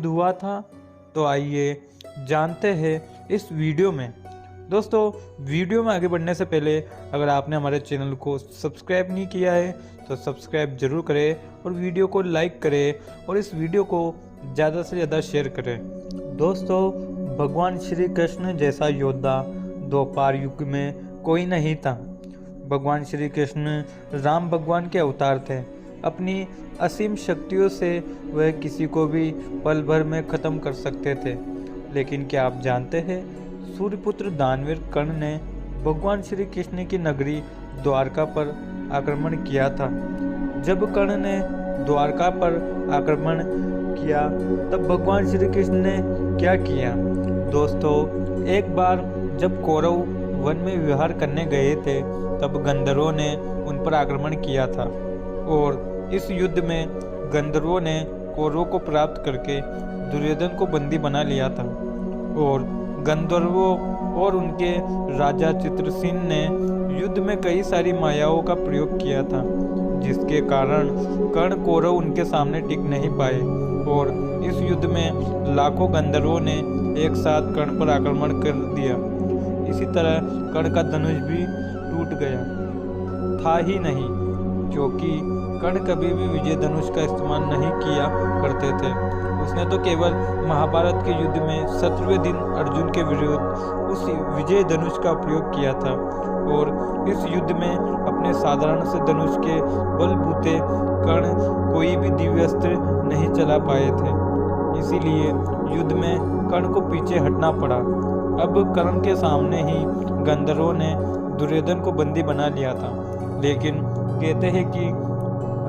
हुआ था। तो आइए जानते हैं इस वीडियो में। दोस्तों, वीडियो में आगे बढ़ने से पहले अगर आपने हमारे चैनल को सब्सक्राइब नहीं किया है तो सब्सक्राइब जरूर करें और वीडियो को लाइक करें और इस वीडियो को ज़्यादा से ज़्यादा शेयर करें। दोस्तों, भगवान श्री कृष्ण जैसा योद्धा द्वापर युग में कोई नहीं था। भगवान श्री कृष्ण राम भगवान के अवतार थे। अपनी असीम शक्तियों से वह किसी को भी पल भर में ख़त्म कर सकते थे। लेकिन क्या आप जानते हैं, सूर्यपुत्र दानवीर कर्ण ने भगवान श्री कृष्ण की नगरी द्वारका पर आक्रमण किया था। जब कर्ण ने द्वारका पर आक्रमण किया तब भगवान श्री कृष्ण ने क्या किया? दोस्तों, एक बार जब कौरव वन में विहार करने गए थे तब गंधर्वों ने उन पर आक्रमण किया था और इस युद्ध में गंधर्वों ने कौरवों को प्राप्त करके दुर्योधन को बंदी बना लिया था और गंधर्वों और उनके राजा चित्रसेन ने युद्ध में कई सारी मायाओं का प्रयोग किया था, जिसके कारण कर्ण कौरव उनके सामने टिक नहीं पाए और इस युद्ध में लाखों गंधर्वों ने एक साथ कर्ण पर आक्रमण कर दिया। इसी तरह कर्ण का धनुष भी टूट गया था ही नहीं, क्योंकि कर्ण कभी भी विजय धनुष का इस्तेमाल नहीं किया करते थे। उसने तो केवल महाभारत के युद्ध में 17वें दिन अर्जुन के विरुद्ध उस विजय धनुष का प्रयोग किया था और इस युद्ध में अपने साधारण से धनुष के बलबूते कर्ण कोई भी दिव्यास्त्र नहीं चला पाए थे। इसीलिए युद्ध में कर्ण को पीछे हटना पड़ा। अब कर्ण के सामने ही गंधर्वों ने दुर्योधन को बंदी बना लिया था। लेकिन कहते हैं कि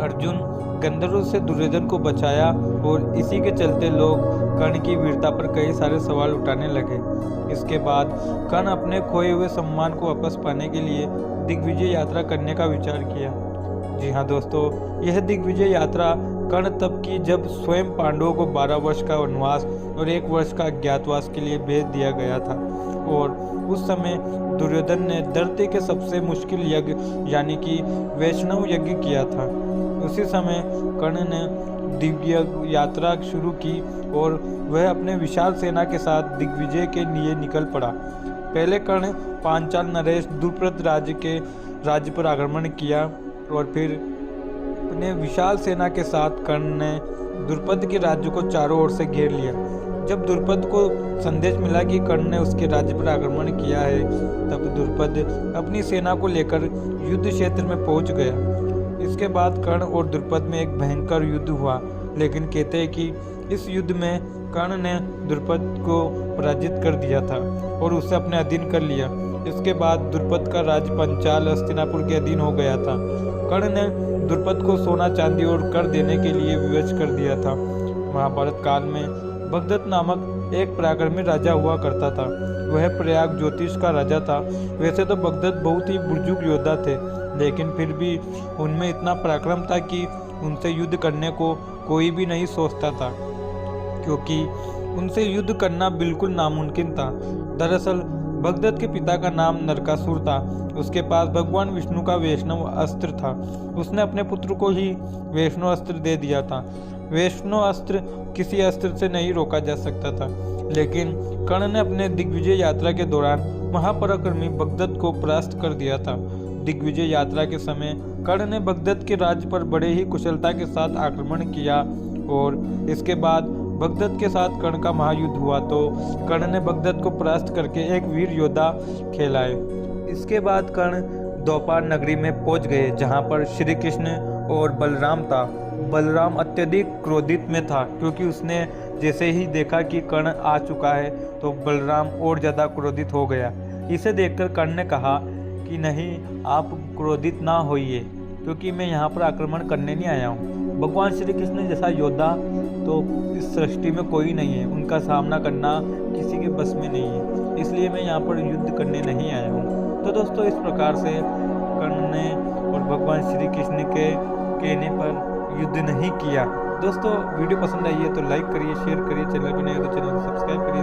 अर्जुन गंधर्वों से दुर्योधन को बचाया और इसी के चलते लोग कर्ण की वीरता पर कई सारे सवाल उठाने लगे। इसके बाद कर्ण अपने खोए हुए सम्मान को वापस पाने के लिए दिग्विजय यात्रा करने का विचार किया। जी हाँ दोस्तों, यह दिग्विजय यात्रा कर्ण तब की जब स्वयं पांडवों को 12 वर्ष का वनवास और 1 वर्ष का अज्ञातवास के लिए भेज दिया गया था और उस समय दुर्योधन ने धरती के सबसे मुश्किल यज्ञ यानी कि वैष्णव यज्ञ किया था। उसी समय कर्ण ने दिव्य यात्रा शुरू की और वह अपने विशाल सेना के साथ दिग्विजय के लिए निकल पड़ा। पहले कर्ण पांचाल नरेश द्रुपद राज्य पर आक्रमण किया और फिर अपने विशाल सेना के साथ कर्ण ने द्रुपद के राज्य को चारों ओर से घेर लिया। जब द्रुपद को संदेश मिला कि कर्ण ने उसके राज्य पर आक्रमण किया है तब द्रुपद अपनी सेना को लेकर युद्ध क्षेत्र में पहुंच गया। इसके बाद कर्ण और द्रुपद में एक भयंकर युद्ध हुआ, लेकिन कहते हैं कि इस युद्ध में कर्ण ने द्रुपद को पराजित कर दिया था और उसे अपने अधीन कर लिया। इसके बाद द्रुपद का राज्य पंचाल हस्तिनापुर के अधीन हो गया था। कर्ण ने द्रुपद को सोना चांदी और कर देने के लिए विवश कर दिया था। महाभारत काल में भगदत्त नामक एक पराक्रमी राजा हुआ करता था। वह प्रयाग ज्योतिष का राजा था। वैसे तो भगदत्त बहुत ही बुजुर्ग योद्धा थे, लेकिन फिर भी उनमें इतना पराक्रम था कि उनसे युद्ध करने को कोई भी नहीं सोचता था, क्योंकि उनसे युद्ध करना बिल्कुल नामुमकिन था। दरअसल भगदत्त के पिता का नाम नरकासुर था। उसके पास भगवान विष्णु का वैष्णव अस्त्र था। उसने अपने पुत्र को ही वैष्णव अस्त्र दे दिया था। वैष्णव अस्त्र किसी अस्त्र से नहीं रोका जा सकता था, लेकिन कर्ण ने अपने दिग्विजय यात्रा के दौरान महापराक्रमी भगदत्त को परास्त कर दिया था। दिग्विजय यात्रा के समय कर्ण ने भगदत्त के राज्य पर बड़े ही कुशलता के साथ आक्रमण किया और इसके बाद भगदत्त के साथ कर्ण का महायुद्ध हुआ तो कर्ण ने भगदत्त को परास्त करके एक वीर योद्धा कहलाए। इसके बाद कर्ण द्वापर नगरी में पहुंच गए, जहां पर श्री कृष्ण और बलराम था। बलराम अत्यधिक क्रोधित में था, क्योंकि उसने जैसे ही देखा कि कर्ण आ चुका है तो बलराम और ज़्यादा क्रोधित हो गया। इसे देखकर कर्ण ने कहा कि नहीं, आप क्रोधित ना होइए, क्योंकि मैं यहाँ पर आक्रमण करने नहीं आया हूँ। भगवान श्री कृष्ण जैसा योद्धा तो इस सृष्टि में कोई नहीं है, उनका सामना करना किसी के बस में नहीं है, इसलिए मैं यहाँ पर युद्ध करने नहीं आया हूँ। तो दोस्तों, इस प्रकार से कर्ण ने और भगवान श्री कृष्ण के कहने पर युद्ध नहीं किया। दोस्तों, वीडियो पसंद आई है तो लाइक करिए, शेयर करिए, चैनल पर नए हो तो चैनल को सब्सक्राइब करिए।